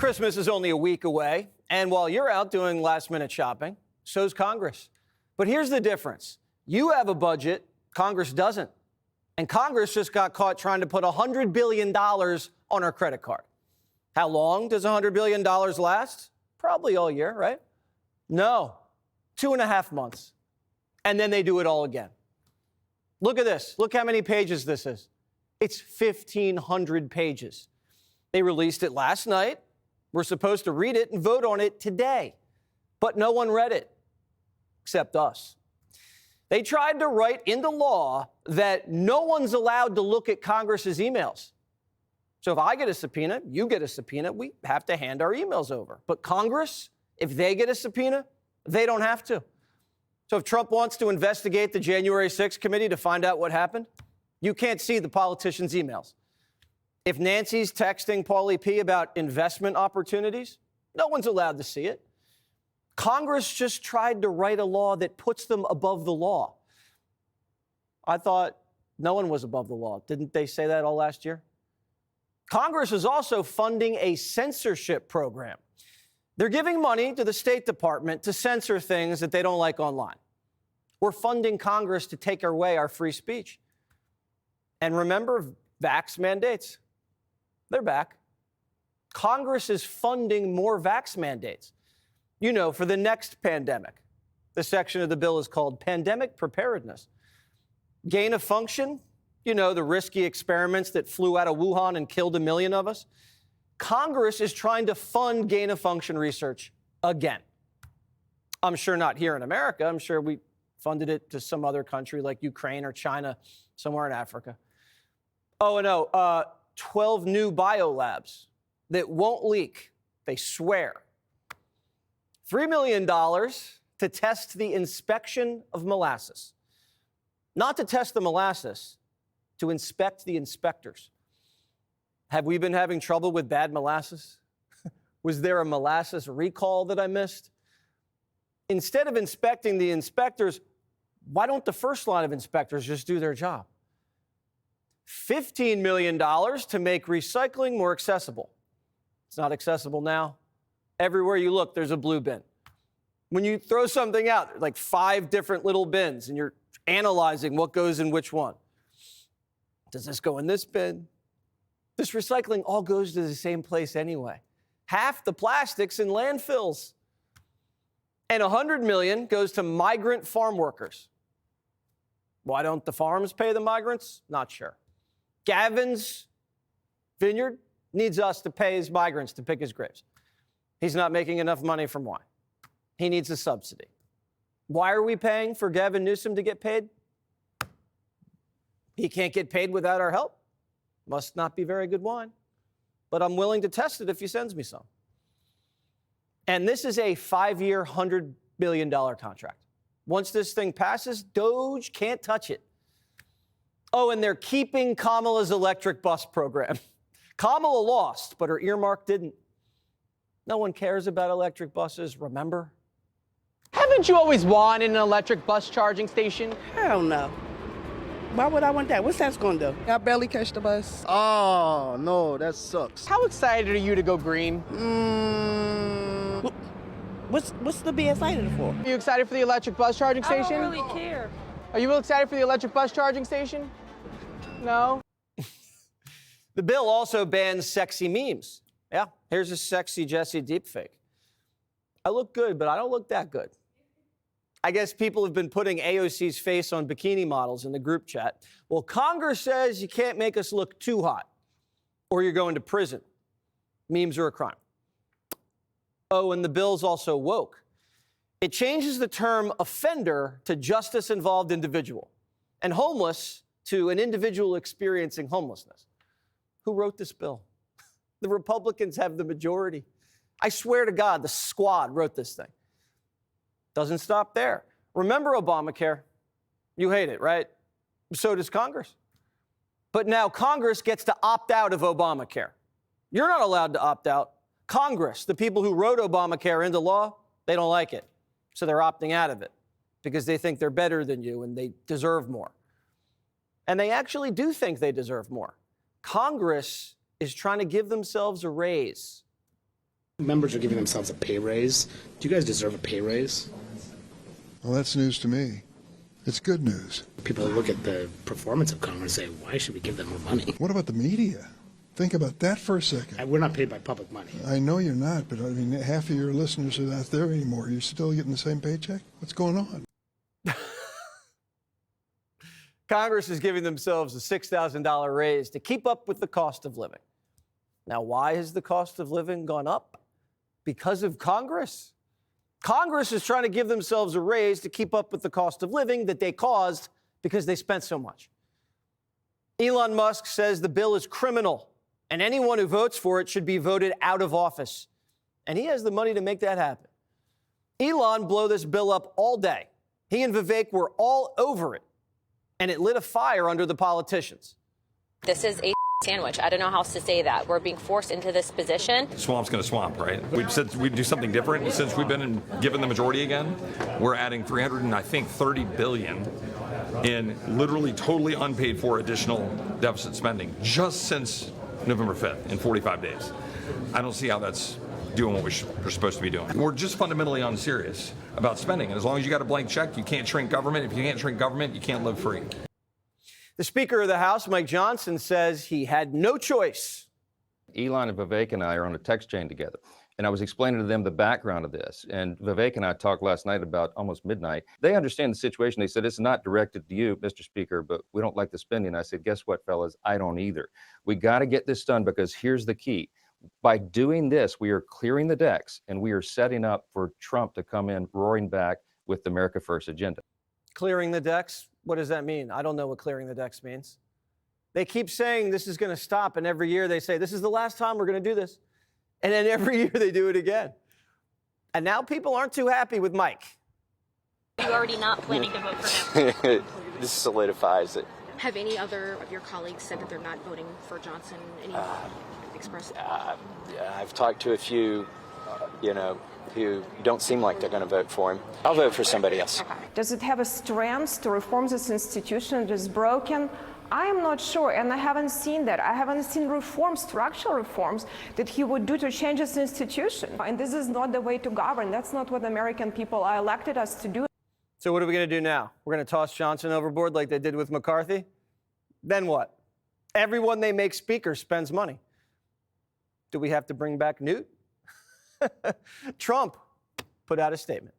Christmas is only a week away, and while you're out doing last-minute shopping, so's Congress. But here's the difference. You have a budget, Congress doesn't. And Congress just got caught trying to put $100 billion on our credit card. How long does $100 billion last? Probably all year, right? No, 2.5 months. And then they do it all again. Look at this. Look how many pages this is. It's 1,500 pages. They released it last night. We're supposed to read it and vote on it today. But no one read it, except us. They tried to write into law that no one's allowed to look at Congress's emails. So if I get a subpoena, you get a subpoena, we have to hand our emails over. But Congress, if they get a subpoena, they don't have to. So if Trump wants to investigate the January 6th committee to find out what happened, you can't see the politicians' emails. If Nancy's texting Paulie P. about investment opportunities, no one's allowed to see it. Congress just tried to write a law that puts them above the law. I thought no one was above the law. Didn't they say that all last year? Congress is also funding a censorship program. They're giving money to the State Department to censor things that they don't like online. We're funding Congress to take away our free speech. And remember, vax mandates. They're back. Congress is funding more vax mandates. You know, for the next pandemic. The section of the bill is called Pandemic Preparedness. Gain of function, you know, the risky experiments that flew out of Wuhan and killed 1 million of us. Congress is trying to fund gain of function research again. I'm sure not here in America. I'm sure we funded it to some other country like Ukraine or China, somewhere in Africa. Oh, and 12 new biolabs that won't leak, they swear. $3 million to test the inspection of molasses. Not to test the molasses, to inspect the inspectors. Have we been having trouble with bad molasses? Was there a molasses recall that I missed? Instead of inspecting the inspectors, why don't the first line of inspectors just do their job? $15 million to make recycling more accessible. It's not accessible now. Everywhere you look, there's a blue bin. When you throw something out, there's like 5 different little bins, and you're analyzing what goes in which one. Does this go in this bin? This recycling all goes to the same place anyway. Half the plastics in landfills. And $100 million goes to migrant farm workers. Why don't the farms pay the migrants? Not sure. Gavin's vineyard needs us to pay his migrants to pick his grapes. He's not making enough money from wine. He needs a subsidy. Why are we paying for Gavin Newsom to get paid? He can't get paid without our help. Must not be very good wine. But I'm willing to test it if he sends me some. And this is a 5-year, $100 billion contract. Once this thing passes, Doge can't touch it. Oh, and they're keeping Kamala's electric bus program. Kamala lost, but her earmark didn't. No one cares about electric buses, remember? Haven't you always wanted an electric bus charging station? Hell no. Why would I want that? What's that going to do? I barely catch the bus. Oh, no, that sucks. How excited are you to go green? What's the be excited for? Are you excited for the electric bus charging station? I don't really care. Are you excited for the electric bus charging station? No? The bill also bans sexy memes. Yeah, here's a sexy Jesse deepfake. I look good, but I don't look that good. I guess people have been putting AOC's face on bikini models in the group chat. Well, Congress says you can't make us look too hot, or you're going to prison. Memes are a crime. Oh, and the bill's also woke. It changes the term offender to justice-involved individual, and homeless to an individual experiencing homelessness. Who wrote this bill? The Republicans have the majority. I swear to God, the squad wrote this thing. Doesn't stop there. Remember Obamacare? You hate it, right? So does Congress. But now Congress gets to opt out of Obamacare. You're not allowed to opt out. Congress, the people who wrote Obamacare into law, they don't like it. So they're opting out of it because they think they're better than you and they deserve more. And they actually do think they deserve more. Congress is trying to give themselves a raise. Members are giving themselves a pay raise. Do you guys deserve a pay raise? Well, that's news to me. It's good news. People look at the performance of Congress and say, why should we give them more money? What about the media? Think about that for a second. We're not paid by public money. I know you're not, but I mean, half of your listeners are not there anymore. You're still getting the same paycheck? What's going on? Congress is giving themselves a $6,000 raise to keep up with the cost of living. Now, why has the cost of living gone up? Because of Congress. Congress is trying to give themselves a raise to keep up with the cost of living that they caused because they spent so much. Elon Musk says the bill is criminal, and anyone who votes for it should be voted out of office. And he has the money to make that happen. Elon blew this bill up all day. He and Vivek were all over it, and it lit a fire under the politicians. This is a sandwich. I don't know how else to say that. We're being forced into this position. Swamp's going to swamp, right? We've said we'd do something different. Since we've been given the majority again, we're adding $330 billion in literally totally unpaid for additional deficit spending just since November 5th in 45 days. I don't see how that's doing what we're supposed to be doing. We're just fundamentally unserious about spending. And as long as you got a blank check, you can't shrink government. If you can't shrink government, you can't live free. The Speaker of the House, Mike Johnson, says he had no choice. Elon and Vivek and I are on a text chain together. And I was explaining to them the background of this. And Vivek and I talked last night about almost midnight. They understand the situation. They said, it's not directed to you, Mr. Speaker, but we don't like the spending. I said, guess what, fellas? I don't either. We got to get this done because here's the key. By doing this, we are clearing the decks and we are setting up for Trump to come in roaring back with the America First agenda. Clearing the decks? What does that mean? I don't know what clearing the decks means. They keep saying this is going to stop, and every year they say, this is the last time we're going to do this. And then every year they do it again. And now people aren't too happy with Mike. You're already not planning to vote for him. This solidifies it. Have any other of your colleagues said that they're not voting for Johnson? Any expressed? I've talked to a few, who don't seem like they're going to vote for him. I'll vote for somebody else. Okay. Does it have a strength to reform this institution that is broken? I am not sure, and I haven't seen that. I haven't seen reforms, structural reforms, that he would do to change this institution. And this is not the way to govern. That's not what American people elected us to do. So what are we going to do now? We're going to toss Johnson overboard like they did with McCarthy? Then what? Everyone they make speaker spends money. Do we have to bring back Newt? Trump put out a statement.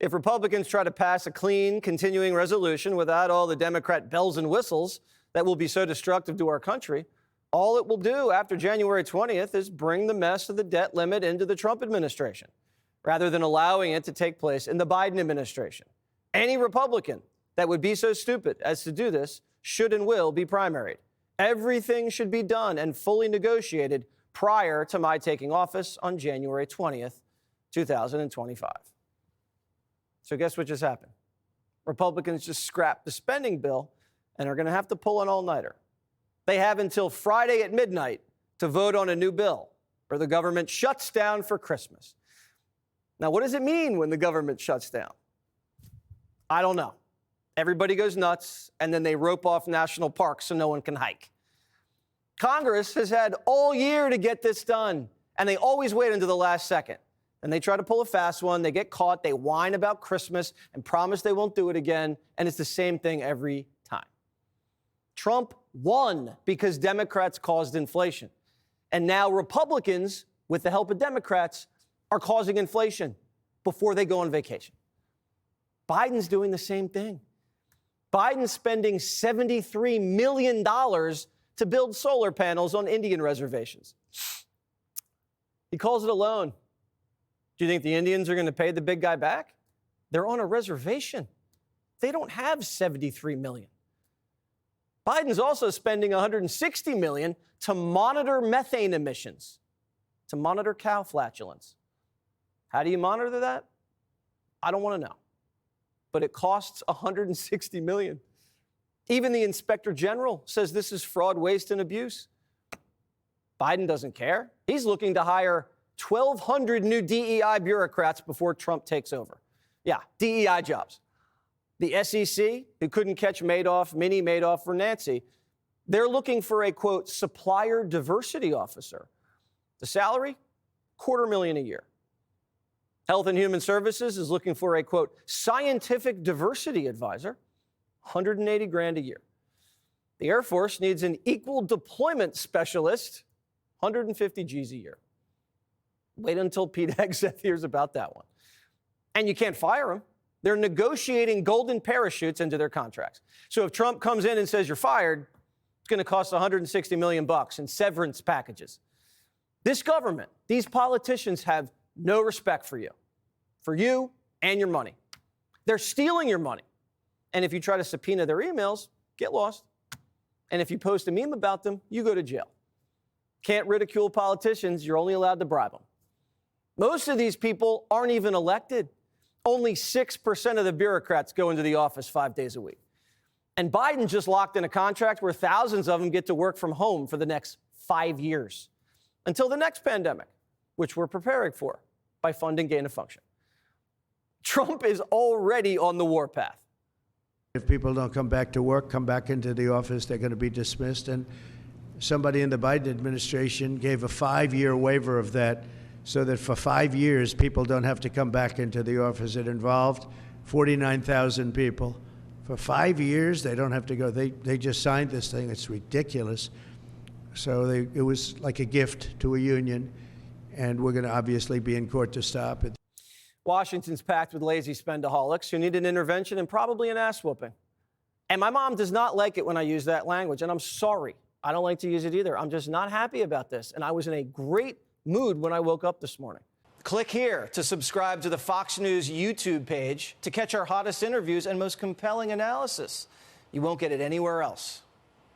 If Republicans try to pass a clean, continuing resolution without all the Democrat bells and whistles that will be so destructive to our country, all it will do after January 20th is bring the mess of the debt limit into the Trump administration, rather than allowing it to take place in the Biden administration. Any Republican that would be so stupid as to do this should and will be primaried. Everything should be done and fully negotiated prior to my taking office on January 20th, 2025. So guess what just happened? Republicans just scrapped the spending bill and are going to have to pull an all-nighter. They have until Friday at midnight to vote on a new bill, or the government shuts down for Christmas. Now, what does it mean when the government shuts down? I don't know. Everybody goes nuts, and then they rope off national parks so no one can hike. Congress has had all year to get this done, and they always wait until the last second. And they try to pull a fast one, they get caught, they whine about Christmas and promise they won't do it again, and it's the same thing every time. Trump won because Democrats caused inflation. And now Republicans, with the help of Democrats, are causing inflation before they go on vacation. Biden's doing the same thing. Biden's spending $73 million to build solar panels on Indian reservations. He calls it a loan. Do you think the Indians are going to pay the big guy back? They're on a reservation. They don't have $73 million. Biden's also spending $160 million to monitor methane emissions, to monitor cow flatulence. How do you monitor that? I don't want to know. But it costs $160 million. Even the Inspector General says this is fraud, waste, and abuse. Biden doesn't care. He's looking to hire 1,200 new DEI bureaucrats before Trump takes over. Yeah, DEI jobs. The SEC, who couldn't catch Madoff, Mini Madoff, or Nancy, they're looking for a, quote, supplier diversity officer. The salary? $250,000 a year. Health and Human Services is looking for a, quote, scientific diversity advisor, $180,000 a year. The Air Force needs an equal deployment specialist, 150 G's a year. Wait until Pete Hegseth hears about that one. And you can't fire them. They're negotiating golden parachutes into their contracts. So if Trump comes in and says you're fired, it's going to cost $160 million in severance packages. This government, these politicians have no respect for you and your money. They're stealing your money. And if you try to subpoena their emails, get lost. And if you post a meme about them, you go to jail. Can't ridicule politicians, you're only allowed to bribe them. Most of these people aren't even elected. Only 6% of the bureaucrats go into the office 5 days a week. And Biden just locked in a contract where thousands of them get to work from home for the next 5 years, until the next pandemic, which we're preparing for by funding gain of function. Trump is already on the warpath. If people don't come back to work, come back into the office, they're going to be dismissed. And somebody in the Biden administration gave a 5-year waiver of that so that for 5 years, people don't have to come back into the office. It involved 49,000 people. For 5 years, they don't have to go. They just signed this thing. It's ridiculous. So it was like a gift to a union, and we're going to obviously be in court to stop it. Washington's packed with lazy spendaholics who need an intervention and probably an ass whooping. And my mom does not like it when I use that language, and I'm sorry. I don't like to use it either. I'm just not happy about this, and I was in a great mood when I woke up this morning. Click here to subscribe to the Fox News YouTube page to catch our hottest interviews and most compelling analysis. You won't get it anywhere else.